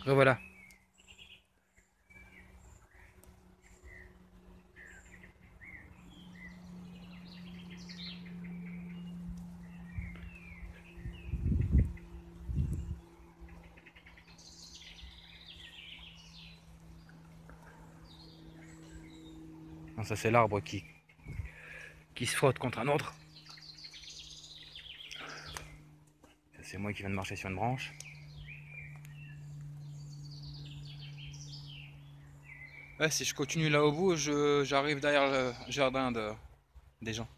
Revoilà. Non, ça c'est l'arbre qui se frotte contre un autre. Ça c'est moi qui viens de marcher sur une branche. Ouais, si je continue là au bout, j'arrive derrière le jardin des gens.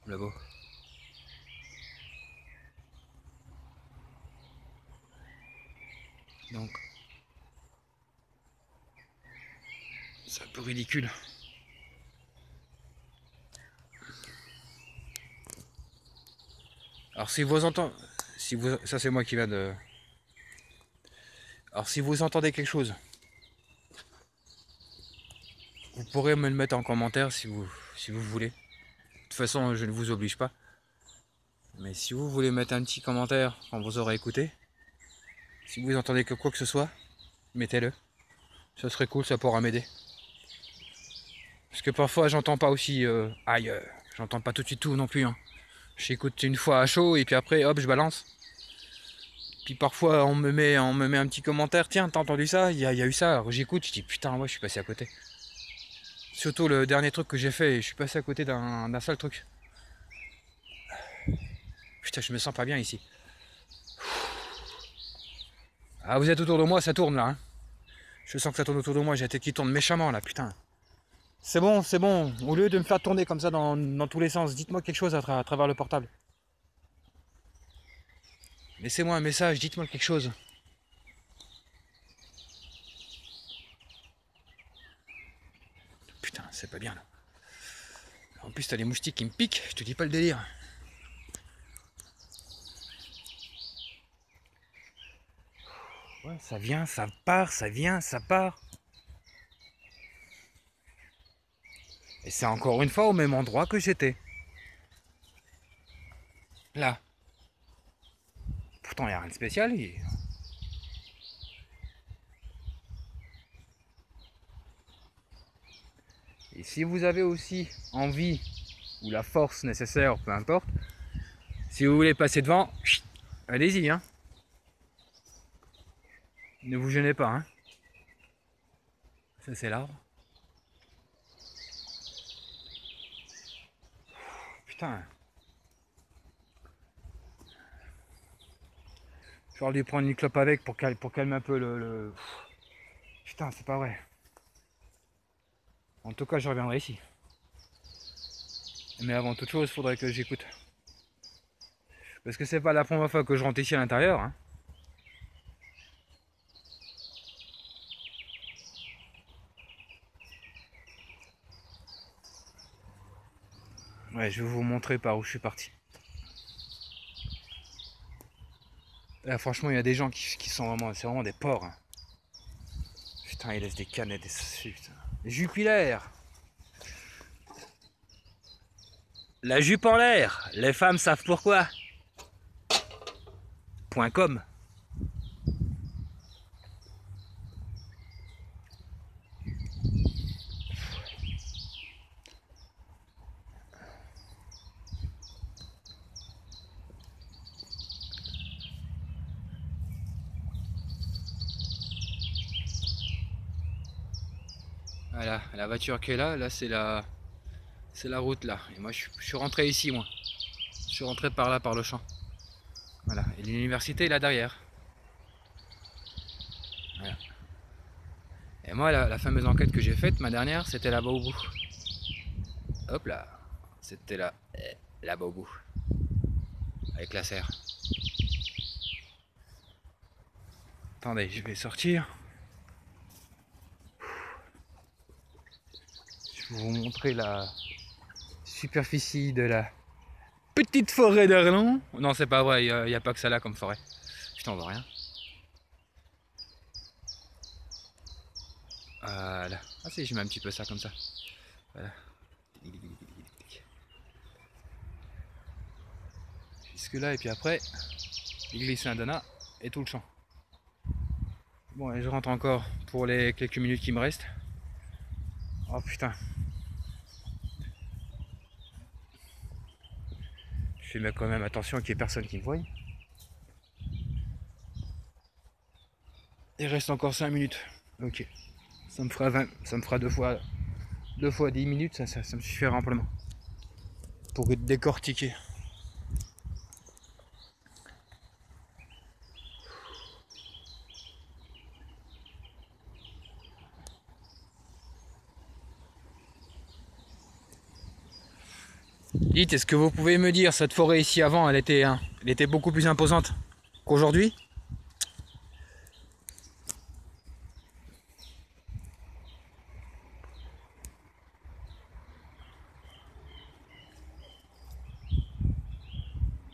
Là-bas. Donc, c'est un peu ridicule. Alors si vous entendez, ça c'est moi qui viens de. Alors si vous entendez quelque chose, vous pourrez me le mettre en commentaire si vous voulez. De toute façon, je ne vous oblige pas. Mais si vous voulez mettre un petit commentaire quand vous aurez écouté, si vous entendez que quoi que ce soit, mettez-le. Ça serait cool, ça pourra m'aider. Parce que parfois j'entends pas aussi. Aïe, j'entends pas tout de suite tout non plus. Hein. J'écoute une fois à chaud et puis après, hop, je balance. Puis parfois on me met un petit commentaire, tiens, t'as entendu ça? Il y a eu ça. Alors j'écoute, je dis putain, moi je suis passé à côté. Surtout le dernier truc que j'ai fait, je suis passé à côté d'un seul truc. Putain, je me sens pas bien ici. Ah, vous êtes autour de moi, ça tourne là. Hein. Je sens que ça tourne autour de moi, j'ai la tête qui tourne méchamment là, putain. C'est bon, c'est bon. Au lieu de me faire tourner comme ça dans tous les sens, dites-moi quelque chose à travers le portable. Laissez-moi un message, dites-moi quelque chose. Putain, c'est pas bien là. En plus, t'as les moustiques qui me piquent, je te dis pas le délire. Ouais, ça vient, ça part, ça vient, ça part. Et c'est encore une fois au même endroit que j'étais. Là. Pourtant, il n'y a rien de spécial. Et si vous avez aussi envie ou la force nécessaire, peu importe, si vous voulez passer devant, allez-y. Hein. Ne vous gênez pas. Hein. Ça, c'est l'arbre. Putain. Je vais lui prendre une clope avec pour calmer un peu le... Putain, c'est pas vrai. En tout cas, je reviendrai ici. Mais avant toute chose, il faudrait que j'écoute. Parce que c'est pas la première fois que je rentre ici à l'intérieur. Hein. Ouais, je vais vous montrer par où je suis parti. Là, franchement, il y a des gens qui sont vraiment... C'est vraiment des porcs. Hein. Putain, ils laissent des canettes, des... Putain. Jupiler. La jupe en l'air. Les femmes savent pourquoi. .com. Voilà, la voiture qui est là c'est la route là. Et moi je suis rentré ici moi. Je suis rentré par là, par le champ. Voilà. Et l'université est là derrière. Voilà. Et moi la fameuse enquête que j'ai faite, ma dernière, c'était là-bas au bout. Hop là. C'était là-bas au bout. Avec la serre. Attendez, je vais sortir. Je vais vous montrer la superficie de la petite forêt d'Arlon. Non, c'est pas vrai, il n'y a pas que ça là comme forêt. Putain, on voit rien. Voilà. Ah si, je mets un petit peu ça comme ça. Voilà. Jusque là, et puis après, l'église Saint-Donat et tout le champ. Bon, et je rentre encore pour les quelques minutes qui me restent. Oh putain. Je fais quand même attention qu'il n'y ait personne qui me voie. Il reste encore 5 minutes. Ok. Ça me fera 20, ça me fera deux fois 10 minutes, ça me suffira amplement. Pour décortiquer. Dites, est-ce que vous pouvez me dire, cette forêt ici avant, elle était beaucoup plus imposante qu'aujourd'hui?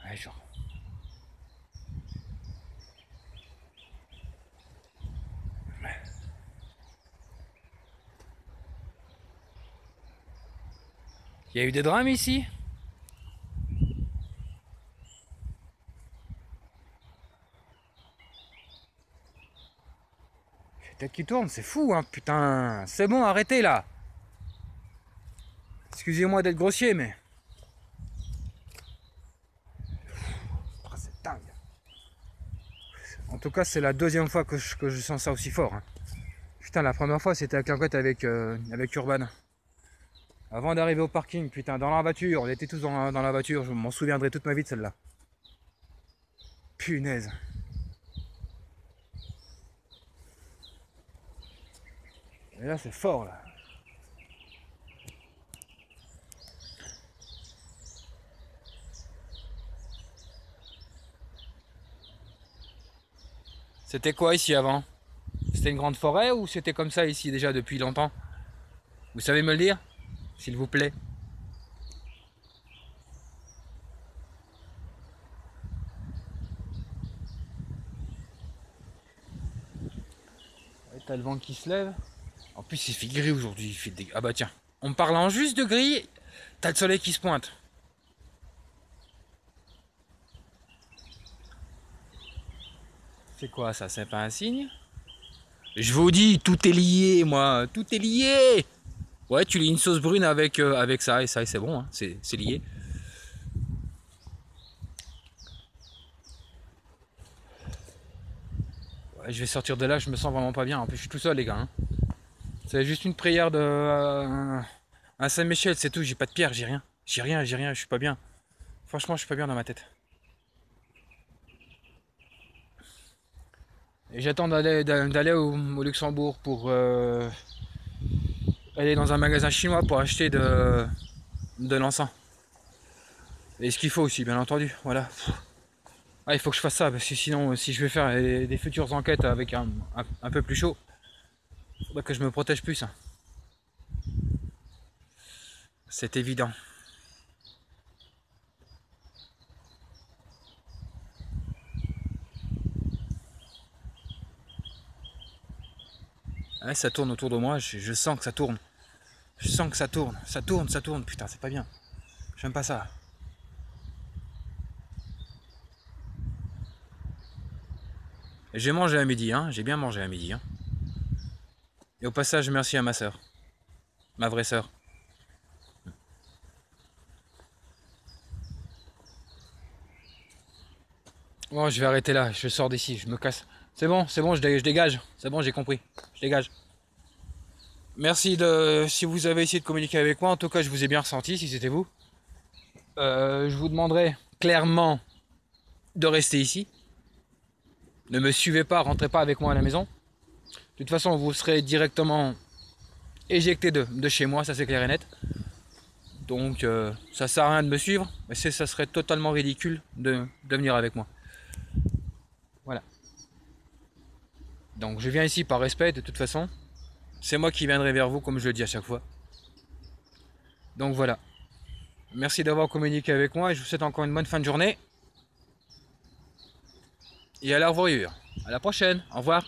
Ouais, genre. Il y a eu des drames ici? Tête qui tourne, c'est fou, hein, putain. C'est bon, arrêtez là. Excusez-moi d'être grossier, mais... Oh, c'est dingue. En tout cas, c'est la deuxième fois que je sens ça aussi fort. Hein. Putain, la première fois, c'était avec l'enquête avec Urban. Avant d'arriver au parking, putain, dans la voiture, on était tous dans la voiture, je m'en souviendrai toute ma vie de celle-là. Punaise. Et là, c'est fort, là. C'était quoi ici avant? C'était une grande forêt ou c'était comme ça ici déjà depuis longtemps? Vous savez me le dire, s'il vous plaît? Ouais, t'as le vent qui se lève. En plus, il fait gris aujourd'hui. Ah bah tiens, en me parlant juste de gris, t'as le soleil qui se pointe. C'est quoi ça? C'est pas un signe? Je vous dis, tout est lié, moi. Tout est lié. Ouais, tu lis une sauce brune avec ça, et c'est bon, hein. C'est lié. Ouais, je vais sortir de là, je me sens vraiment pas bien. En plus, je suis tout seul, les gars. Hein. C'est juste une prière de un Saint-Michel, c'est tout. J'ai pas de pierre, j'ai rien. J'ai rien, je suis pas bien. Franchement, je suis pas bien dans ma tête. Et j'attends d'aller au Luxembourg pour aller dans un magasin chinois pour acheter de l'encens. Et ce qu'il faut aussi, bien entendu. Voilà. Ah, il faut que je fasse ça, parce que sinon, si je vais faire des futures enquêtes avec un peu plus chaud, il faudrait que je me protège plus. Hein. C'est évident. Ouais, ça tourne autour de moi, je sens que ça tourne. Je sens que ça tourne, ça tourne, putain, c'est pas bien. J'aime pas ça. J'ai mangé à midi, hein, j'ai bien mangé à midi. Hein. Et au passage, merci à ma soeur, ma vraie soeur. Bon, je vais arrêter là, je sors d'ici, je me casse. C'est bon, je dégage. C'est bon, j'ai compris. Je dégage. Merci si vous avez essayé de communiquer avec moi. En tout cas, je vous ai bien ressenti, si c'était vous. Je vous demanderai clairement de rester ici. Ne me suivez pas, rentrez pas avec moi à la maison. De toute façon, vous serez directement éjecté de chez moi, ça c'est clair et net. Donc, ça sert à rien de me suivre. Mais ça serait totalement ridicule de venir avec moi. Voilà. Donc, je viens ici par respect, de toute façon. C'est moi qui viendrai vers vous, comme je le dis à chaque fois. Donc voilà. Merci d'avoir communiqué avec moi et je vous souhaite encore une bonne fin de journée. Et à la revoyure. À la prochaine. Au revoir.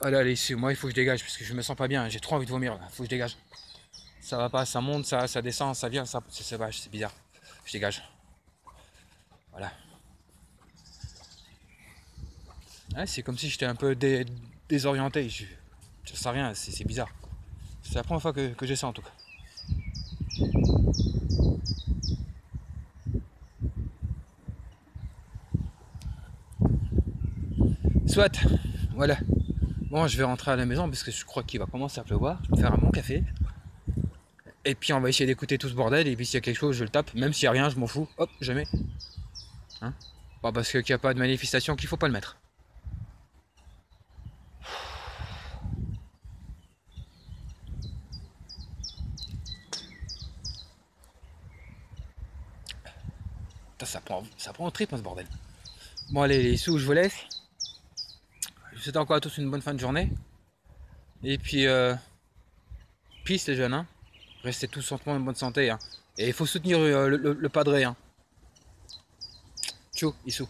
Allez, moi il faut que je dégage parce que je me sens pas bien. J'ai trop envie de vomir. Il faut que je dégage. Ça va pas, ça monte, ça descend, ça vient, c'est bizarre. Je dégage. Voilà. Ouais, c'est comme si j'étais un peu désorienté. Je sais rien, c'est bizarre. C'est la première fois que j'ai ça en tout cas. Soit, voilà. Bon, je vais rentrer à la maison parce que je crois qu'il va commencer à pleuvoir. Je vais me faire un bon café. Et puis on va essayer d'écouter tout ce bordel. Et puis s'il y a quelque chose, je le tape. Même s'il n'y a rien, je m'en fous. Hop, jamais. Hein, pas parce qu'il n'y a pas de manifestation qu'il faut pas le mettre. Putain, ça prend au trip, hein, ce bordel. Bon, allez, les sous, je vous laisse. Je vous souhaite encore à tous une bonne fin de journée. Et puis, peace les jeunes. Hein. Restez tous en bonne santé. Hein. Et il faut soutenir le padré. Hein. Ciao, Issou.